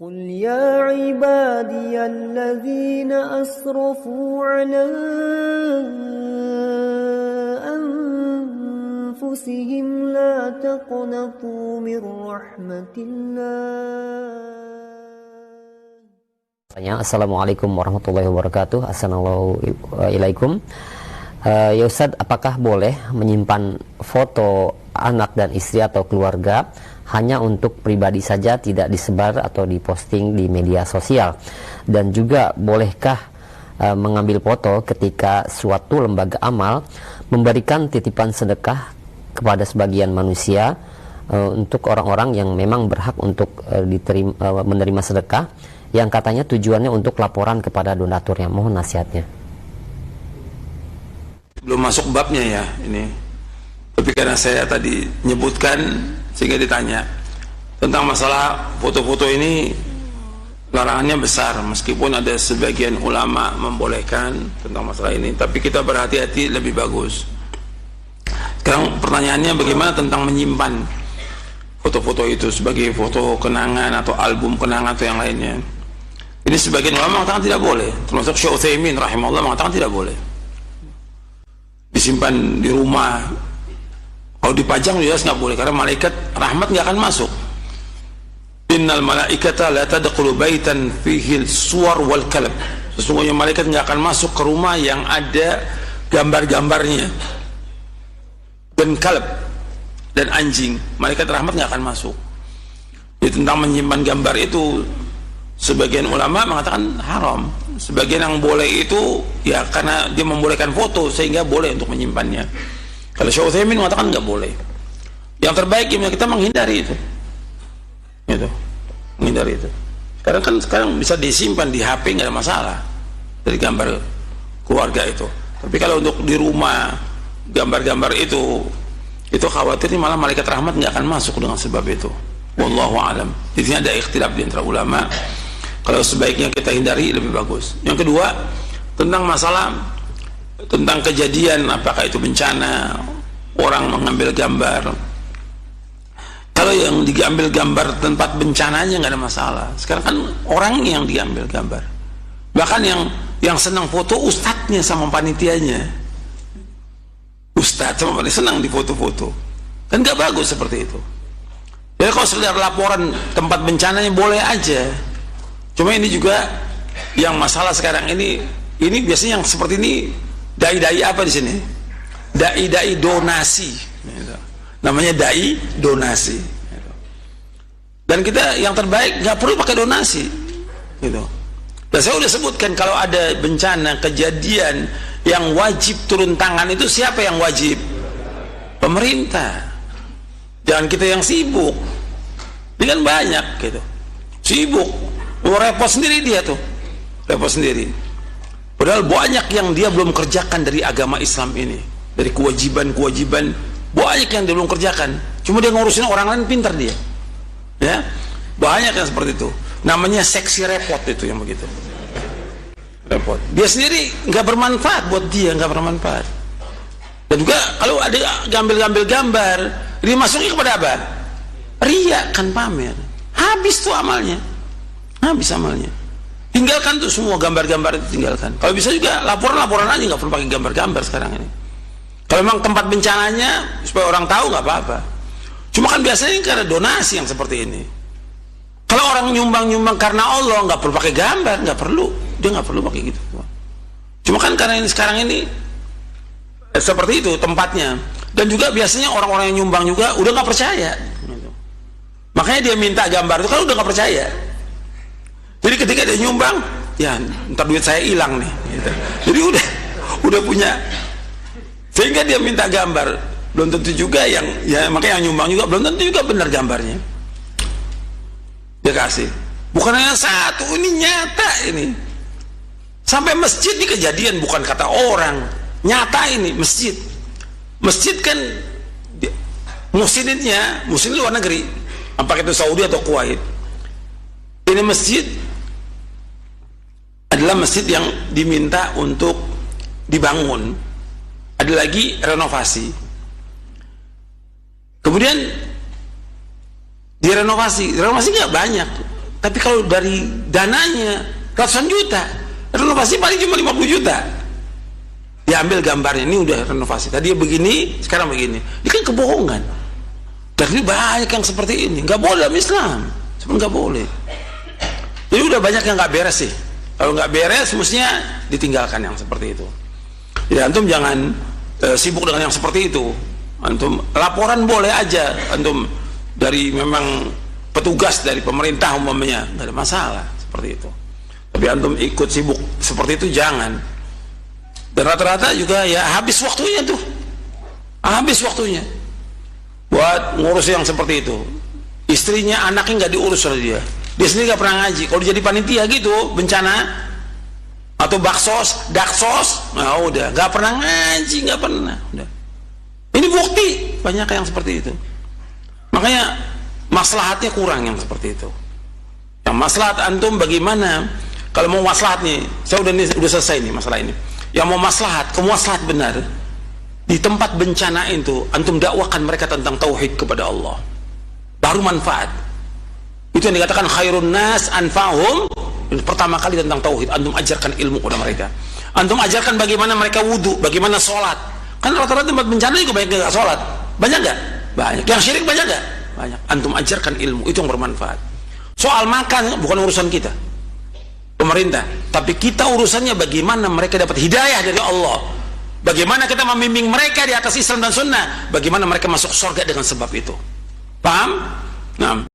قل يا عبادي الذين أسرفوا على أنفسهم لا تقنطوا من رحمة الله. Assalamualaikum warahmatullahi wabarakatuh. Assalamualaikum. Ya Ustadz, apakah boleh menyimpan foto anak dan istri atau keluarga hanya untuk pribadi saja, tidak disebar atau diposting di media sosial? Dan juga bolehkah mengambil foto ketika suatu lembaga amal memberikan titipan sedekah kepada sebagian manusia untuk orang-orang yang memang berhak untuk menerima sedekah, yang katanya tujuannya untuk laporan kepada donaturnya? Mohon nasihatnya. Belum masuk babnya ya ini, tapi karena saya tadi nyebutkan sehingga ditanya tentang masalah foto-foto ini. Larangannya besar, meskipun ada sebagian ulama membolehkan tentang masalah ini, tapi kita berhati-hati lebih bagus. Sekarang pertanyaannya, bagaimana tentang menyimpan foto-foto itu sebagai foto kenangan atau album kenangan atau yang lainnya? Ini sebagian ulama mengatakan tidak boleh, termasuk Syekh Utsaimin rahimahullah mengatakan tidak boleh disimpan di rumah. Kalau dipajang jelas nggak boleh, karena malaikat rahmat nggak akan masuk. Innal malaikata la tadkhulu baitan fihi suwar wal kalb. Sesungguhnya malaikat nggak akan masuk ke rumah yang ada gambar-gambarnya dan kalb dan anjing. Malaikat rahmat nggak akan masuk. Jadi tentang menyimpan gambar itu, sebagian ulama mengatakan haram. Sebagian yang boleh itu ya karena dia membolehkan foto sehingga boleh untuk menyimpannya. Kalau Syekh Utsaimin mengatakan nggak boleh. Yang terbaik ya kita menghindari itu. Gitu. Menghindari itu. Sekarang bisa disimpan di HP, nggak ada masalah dari gambar keluarga itu. Tapi kalau untuk di rumah gambar-gambar itu khawatir malah malaikat rahmat nggak akan masuk dengan sebab itu. Wallahu alam. Di sini ada ikhtilaf di antara ulama. Kalau sebaiknya kita hindari lebih bagus. Yang kedua, tentang masalah tentang kejadian apakah itu bencana, orang mengambil gambar. Kalau yang diambil gambar tempat bencananya nggak ada masalah. Sekarang kan orang yang diambil gambar. Bahkan yang senang foto ustadznya sama panitianya. Ustadz sama panitia senang di foto-foto. Kan nggak bagus seperti itu. Jadi kalau sekedar laporan tempat bencananya boleh aja. Cuma ini juga yang masalah sekarang ini biasanya yang seperti ini dai-dai apa di sini? Dai-dai donasi. Namanya dai donasi. Dan kita yang terbaik nggak perlu pakai donasi. Gitu. Dan saya udah sebutkan kalau ada bencana kejadian yang wajib turun tangan itu siapa yang wajib? Pemerintah. Jangan kita yang sibuk. Ini kan banyak gitu. Sibuk. Repot sendiri dia tuh, repot sendiri. Padahal banyak yang dia belum kerjakan dari agama Islam ini, dari kewajiban-kewajiban banyak yang dia belum kerjakan. Cuma dia ngurusin orang lain, pintar dia. Ya, banyak yang seperti itu. Namanya seksi repot itu yang begitu. Repot. Dia sendiri nggak bermanfaat buat dia, nggak bermanfaat. Dan juga kalau ada gambar-gambar gambar, dimasuki kepada apa? Ria, kan pamer. Habis tuh amalnya. Habis amalnya. Tinggalkan tuh semua gambar-gambar itu, tinggalkan. Kalau bisa juga laporan-laporan aja, nggak perlu pakai gambar-gambar sekarang ini. Kalau memang tempat bencananya supaya orang tahu nggak apa-apa. Cuma kan biasanya karena donasi yang seperti ini. Kalau orang nyumbang karena Allah nggak perlu pakai gambar, nggak perlu. Dia nggak perlu pakai gitu. Cuma kan karena ini sekarang ini seperti itu tempatnya. Dan juga biasanya orang-orang yang nyumbang juga udah nggak percaya. Makanya dia minta gambar itu kan udah nggak percaya. Jadi ketika dia nyumbang, ya ntar duit saya hilang nih. Gitu. Jadi udah punya, sehingga dia minta gambar. Belum tentu juga makanya yang nyumbang juga belum tentu juga benar gambarnya. Dia kasih. Bukan hanya satu, ini nyata ini. Sampai masjid ini kejadian, bukan kata orang. Nyata ini masjid. Masjid kan muslim luar negeri. Apakah itu Saudi atau Kuwait. Ini masjid adalah masjid yang diminta untuk dibangun, ada lagi renovasi. Kemudian direnovasi nggak banyak, Tapi kalau dari dananya ratusan juta, renovasi paling cuma 50 juta. Diambil gambarnya, ini udah renovasi. Tadi begini, sekarang begini. Ini kan kebohongan. Dan ini banyak yang seperti ini. Nggak boleh dalam Islam. Sebenarnya nggak boleh. Jadi udah banyak yang nggak beres sih. Kalau nggak beres, mestinya ditinggalkan yang seperti itu. Jadi antum jangan sibuk dengan yang seperti itu. Antum laporan boleh aja. Antum dari memang petugas dari pemerintah umpamanya, nggak ada masalah seperti itu. Tapi antum ikut sibuk seperti itu jangan. Dan rata-rata juga ya habis waktunya tuh, habis waktunya buat ngurus yang seperti itu. Istrinya, anaknya nggak diurus oleh dia. Dia sendiri nggak pernah ngaji. Kalau jadi panitia gitu bencana atau baksos, daksos, nah udah nggak pernah ngaji, nggak pernah. Udah. Ini bukti banyak yang seperti itu. Makanya maslahatnya kurang yang seperti itu. Yang maslahat antum bagaimana? Kalau mau maslahat nih, saya udah selesai nih masalah ini. Yang mau maslahat, kemaslahat benar di tempat bencana itu, antum dakwakan mereka tentang tauhid kepada Allah. Baru manfaat. Itu yang dikatakan khairun nas anfa'hum. Pertama kali tentang tauhid, antum ajarkan ilmu kepada mereka. Antum ajarkan bagaimana mereka wudu, bagaimana sholat. Kan rata-rata tempat bencana juga banyak yang nggak sholat. Banyak nggak? Banyak. Yang syirik banyak nggak? Banyak. Antum ajarkan ilmu, itu yang bermanfaat. Soal makan bukan urusan kita, pemerintah, tapi kita urusannya bagaimana mereka dapat hidayah dari Allah, bagaimana kita membimbing mereka di atas Islam dan Sunnah, bagaimana mereka masuk surga dengan sebab itu. Paham? Nah,